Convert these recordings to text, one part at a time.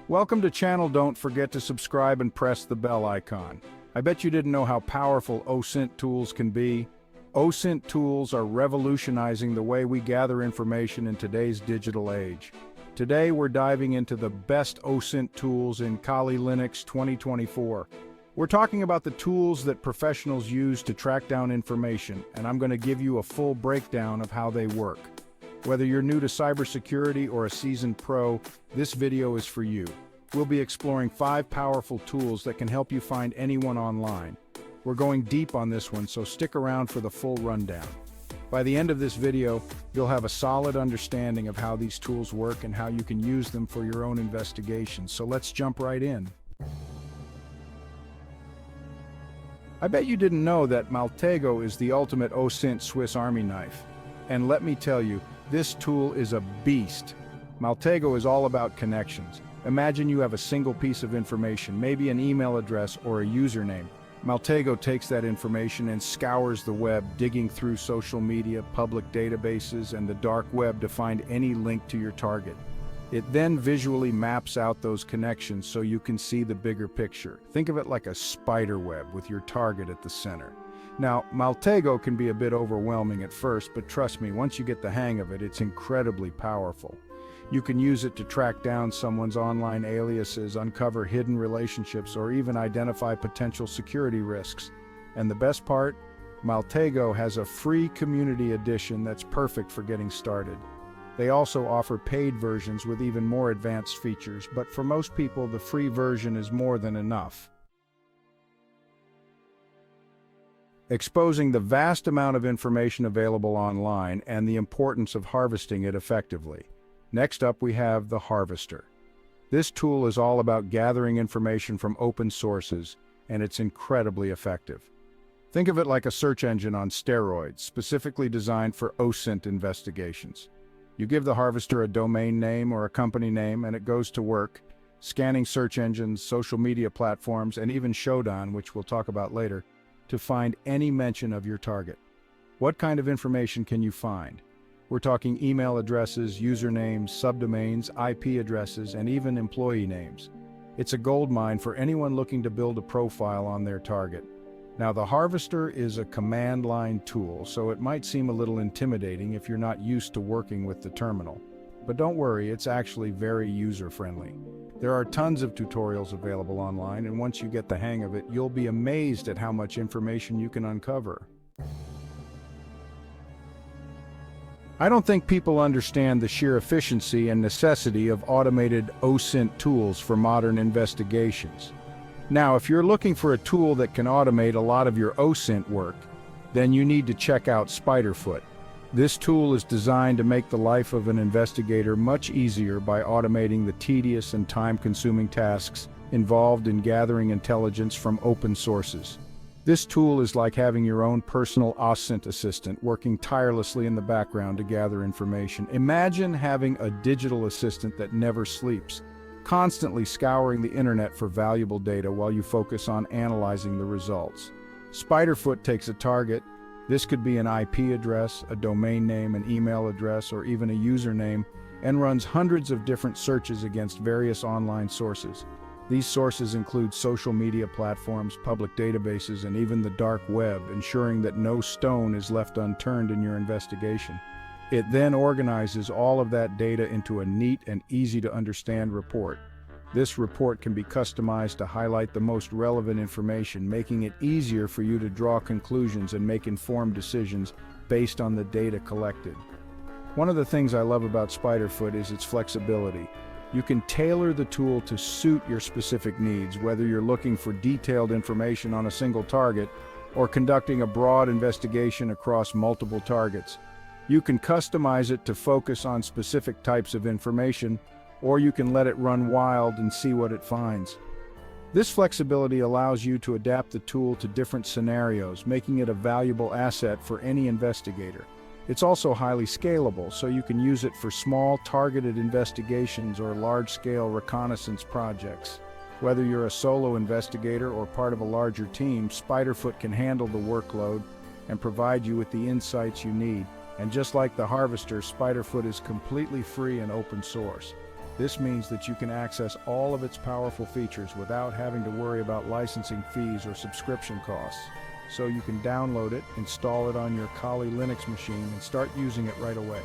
Welcome to channel. Don't forget to subscribe and press the bell icon. I bet you didn't know how powerful OSINT tools can be. OSINT tools are revolutionizing the way we gather information in today's digital age. Today we're diving into the best OSINT tools in Kali Linux 2024. We're talking about the tools that professionals use to track down information, and I'm going to give you a full breakdown of how they work. Whether you're new to cybersecurity or a seasoned pro, this video is for you. We'll be exploring 5 powerful tools that can help you find anyone online. We're going deep on this one, so stick around for the full rundown. By the end of this video, you'll have a solid understanding of how these tools work and how you can use them for your own investigations. So let's jump right in. I bet you didn't know that Maltego is the ultimate OSINT Swiss Army knife. And let me tell you, this tool is a beast. Maltego is all about connections. Imagine you have a single piece of information, maybe an email address or a username. Maltego takes that information and scours the web, digging through social media, public databases, and the dark web to find any link to your target. It then visually maps out those connections so you can see the bigger picture. Think of it like a spider web with your target at the center. Now, Maltego can be a bit overwhelming at first, but trust me, once you get the hang of it, it's incredibly powerful. You can use it to track down someone's online aliases, uncover hidden relationships, or even identify potential security risks. And the best part? Maltego has a free community edition that's perfect for getting started. They also offer paid versions with even more advanced features, but for most people, the free version is more than enough. Exposing the vast amount of information available online and the importance of harvesting it effectively. Next up, we have the Harvester. This tool is all about gathering information from open sources, and it's incredibly effective. Think of it like a search engine on steroids, specifically designed for OSINT investigations. You give the Harvester a domain name or a company name, and it goes to work, scanning search engines, social media platforms, and even Shodan, which we'll talk about later, to find any mention of your target. What kind of information can you find? We're talking email addresses, usernames, subdomains, IP addresses, and even employee names. It's a goldmine for anyone looking to build a profile on their target. Now, the Harvester is a command line tool, so it might seem a little intimidating if you're not used to working with the terminal. But don't worry, it's actually very user-friendly. There are tons of tutorials available online, and once you get the hang of it, you'll be amazed at how much information you can uncover. I don't think people understand the sheer efficiency and necessity of automated OSINT tools for modern investigations. Now, if you're looking for a tool that can automate a lot of your OSINT work, then you need to check out SpiderFoot. This tool is designed to make the life of an investigator much easier by automating the tedious and time-consuming tasks involved in gathering intelligence from open sources. This tool is like having your own personal OSINT assistant working tirelessly in the background to gather information. Imagine having a digital assistant that never sleeps, constantly scouring the internet for valuable data while you focus on analyzing the results. SpiderFoot takes a target. This could be an IP address, a domain name, an email address, or even a username, and runs hundreds of different searches against various online sources. These sources include social media platforms, public databases, and even the dark web, ensuring that no stone is left unturned in your investigation. It then organizes all of that data into a neat and easy-to-understand report. This report can be customized to highlight the most relevant information, making it easier for you to draw conclusions and make informed decisions based on the data collected. One of the things I love about SpiderFoot is its flexibility. You can tailor the tool to suit your specific needs, whether you're looking for detailed information on a single target or conducting a broad investigation across multiple targets. You can customize it to focus on specific types of information, or you can let it run wild and see what it finds. This flexibility allows you to adapt the tool to different scenarios, making it a valuable asset for any investigator. It's also highly scalable, so you can use it for small, targeted investigations or large-scale reconnaissance projects. Whether you're a solo investigator or part of a larger team, SpiderFoot can handle the workload and provide you with the insights you need. And just like the Harvester, SpiderFoot is completely free and open source. This means that you can access all of its powerful features without having to worry about licensing fees or subscription costs. So you can download it, install it on your Kali Linux machine, and start using it right away.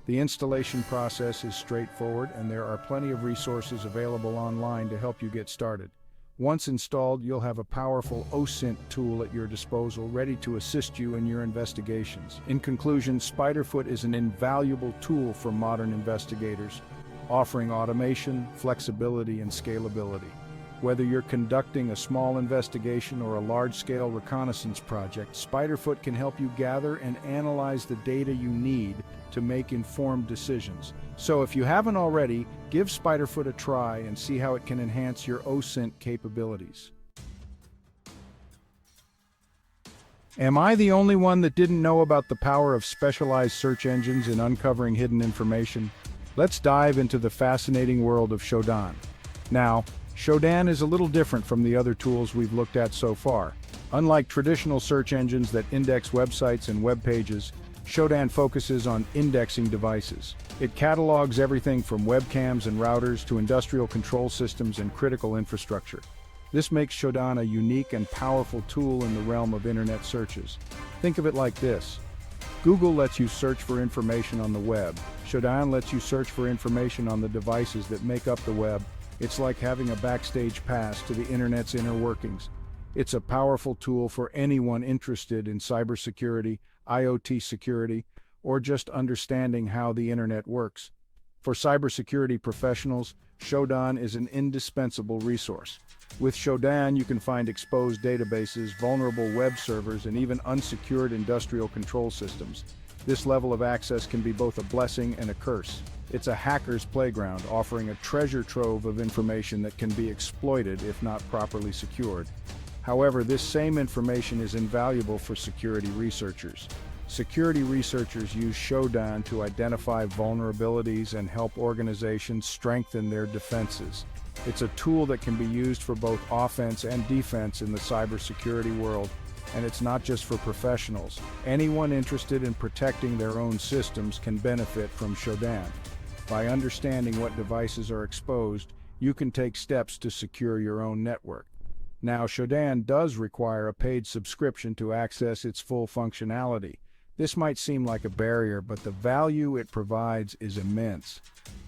The installation process is straightforward, and there are plenty of resources available online to help you get started. Once installed, you'll have a powerful OSINT tool at your disposal, ready to assist you in your investigations. In conclusion, SpiderFoot is an invaluable tool for modern investigators, offering automation, flexibility, and scalability. Whether you're conducting a small investigation or a large-scale reconnaissance project, SpiderFoot can help you gather and analyze the data you need to make informed decisions. So if you haven't already, give SpiderFoot a try and see how it can enhance your OSINT capabilities. Am I the only one that didn't know about the power of specialized search engines in uncovering hidden information? Let's dive into the fascinating world of Shodan. Now, Shodan is a little different from the other tools we've looked at so far. Unlike traditional search engines that index websites and web pages, Shodan focuses on indexing devices. It catalogs everything from webcams and routers to industrial control systems and critical infrastructure. This makes Shodan a unique and powerful tool in the realm of internet searches. Think of it like this. Google lets you search for information on the web. Shodan lets you search for information on the devices that make up the web. It's like having a backstage pass to the internet's inner workings. It's a powerful tool for anyone interested in cybersecurity, IoT security, or just understanding how the internet works. For cybersecurity professionals, Shodan is an indispensable resource. With Shodan, you can find exposed databases, vulnerable web servers, and even unsecured industrial control systems. This level of access can be both a blessing and a curse. It's a hacker's playground, offering a treasure trove of information that can be exploited if not properly secured. However, this same information is invaluable for security researchers. Security researchers use Shodan to identify vulnerabilities and help organizations strengthen their defenses. It's a tool that can be used for both offense and defense in the cybersecurity world, and it's not just for professionals. Anyone interested in protecting their own systems can benefit from Shodan. By understanding what devices are exposed, you can take steps to secure your own network. Now, Shodan does require a paid subscription to access its full functionality. This might seem like a barrier, but the value it provides is immense.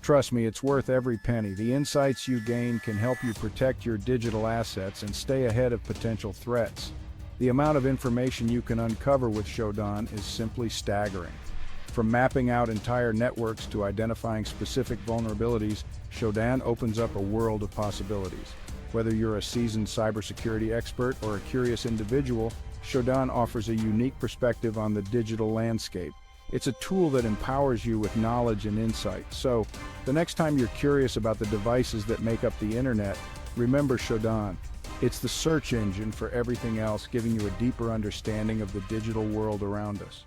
Trust me, it's worth every penny. The insights you gain can help you protect your digital assets and stay ahead of potential threats. The amount of information you can uncover with Shodan is simply staggering. From mapping out entire networks to identifying specific vulnerabilities, Shodan opens up a world of possibilities. Whether you're a seasoned cybersecurity expert or a curious individual, Shodan offers a unique perspective on the digital landscape. It's a tool that empowers you with knowledge and insight. So, the next time you're curious about the devices that make up the internet, remember Shodan. It's the search engine for everything else, giving you a deeper understanding of the digital world around us.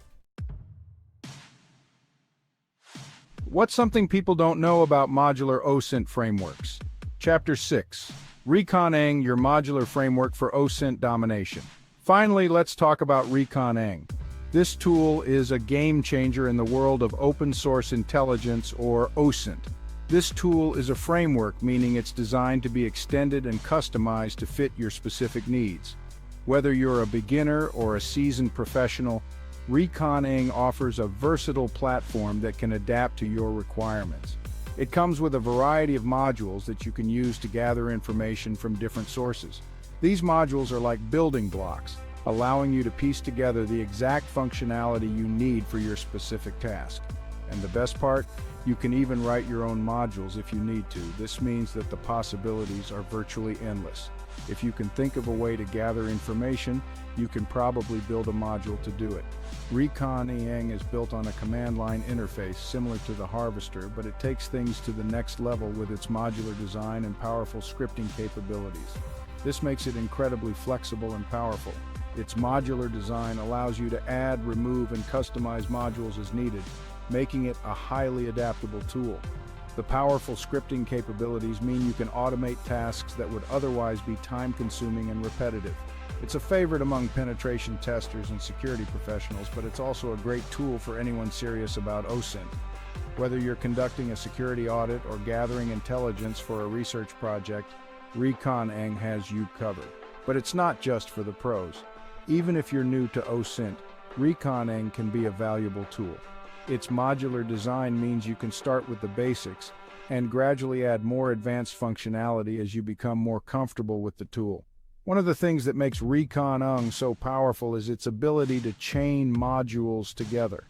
What's something people don't know about modular OSINT frameworks? Chapter 6. Recon-ng, your modular framework for OSINT domination. Finally, let's talk about Recon-ng. This tool is a game changer in the world of open source intelligence, or OSINT. This tool is a framework, meaning it's designed to be extended and customized to fit your specific needs. Whether you're a beginner or a seasoned professional, Recon-ng offers a versatile platform that can adapt to your requirements. It comes with a variety of modules that you can use to gather information from different sources. These modules are like building blocks, allowing you to piece together the exact functionality you need for your specific task. And the best part? You can even write your own modules if you need to. This means that the possibilities are virtually endless. If you can think of a way to gather information, you can probably build a module to do it. Recon-ng is built on a command line interface similar to theHarvester, but it takes things to the next level with its modular design and powerful scripting capabilities. This makes it incredibly flexible and powerful. Its modular design allows you to add, remove, and customize modules as needed, making it a highly adaptable tool. The powerful scripting capabilities mean you can automate tasks that would otherwise be time-consuming and repetitive. It's a favorite among penetration testers and security professionals, but it's also a great tool for anyone serious about OSINT. Whether you're conducting a security audit or gathering intelligence for a research project, Recon-ng has you covered. But it's not just for the pros. Even if you're new to OSINT, Recon-ng can be a valuable tool. Its modular design means you can start with the basics and gradually add more advanced functionality as you become more comfortable with the tool. One of the things that makes Recon-ng so powerful is its ability to chain modules together.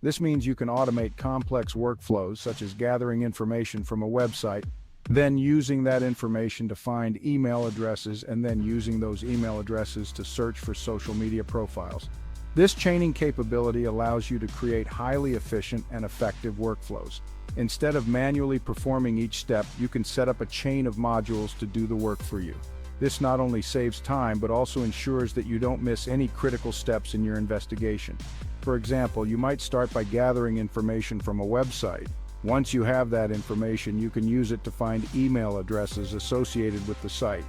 This means you can automate complex workflows such as gathering information from a website, then using that information to find email addresses, and then using those email addresses to search for social media profiles. This chaining capability allows you to create highly efficient and effective workflows. Instead of manually performing each step, you can set up a chain of modules to do the work for you. This not only saves time, but also ensures that you don't miss any critical steps in your investigation. For example, you might start by gathering information from a website. Once you have that information, you can use it to find email addresses associated with the site.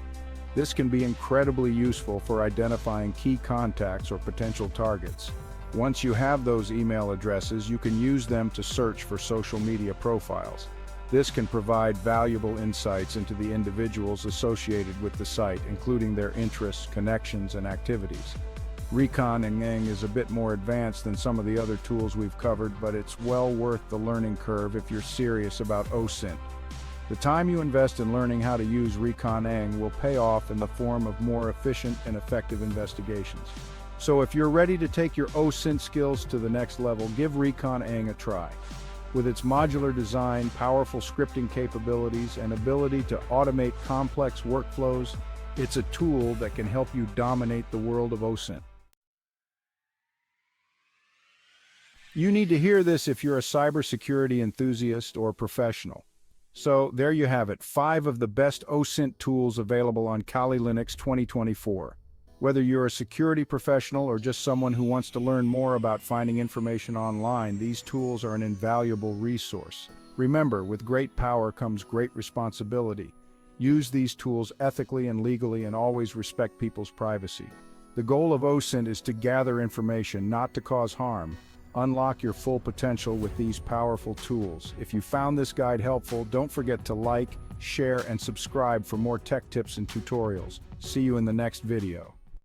This can be incredibly useful for identifying key contacts or potential targets. Once you have those email addresses, you can use them to search for social media profiles. This can provide valuable insights into the individuals associated with the site, including their interests, connections, and activities. Recon-ng is a bit more advanced than some of the other tools we've covered, but it's well worth the learning curve if you're serious about OSINT. The time you invest in learning how to use Recon-ng will pay off in the form of more efficient and effective investigations. So if you're ready to take your OSINT skills to the next level, give Recon-ng a try. With its modular design, powerful scripting capabilities, and ability to automate complex workflows, it's a tool that can help you dominate the world of OSINT. You need to hear this if you're a cybersecurity enthusiast or professional. So there you have it, 5 of the best OSINT tools available on Kali Linux 2024. Whether you're a security professional or just someone who wants to learn more about finding information online, these tools are an invaluable resource. Remember, with great power comes great responsibility. Use these tools ethically and legally, and always respect people's privacy. The goal of OSINT is to gather information, not to cause harm. Unlock your full potential with these powerful tools. If you found this guide helpful, don't forget to like, share, and subscribe for more tech tips and tutorials. See you in the next video.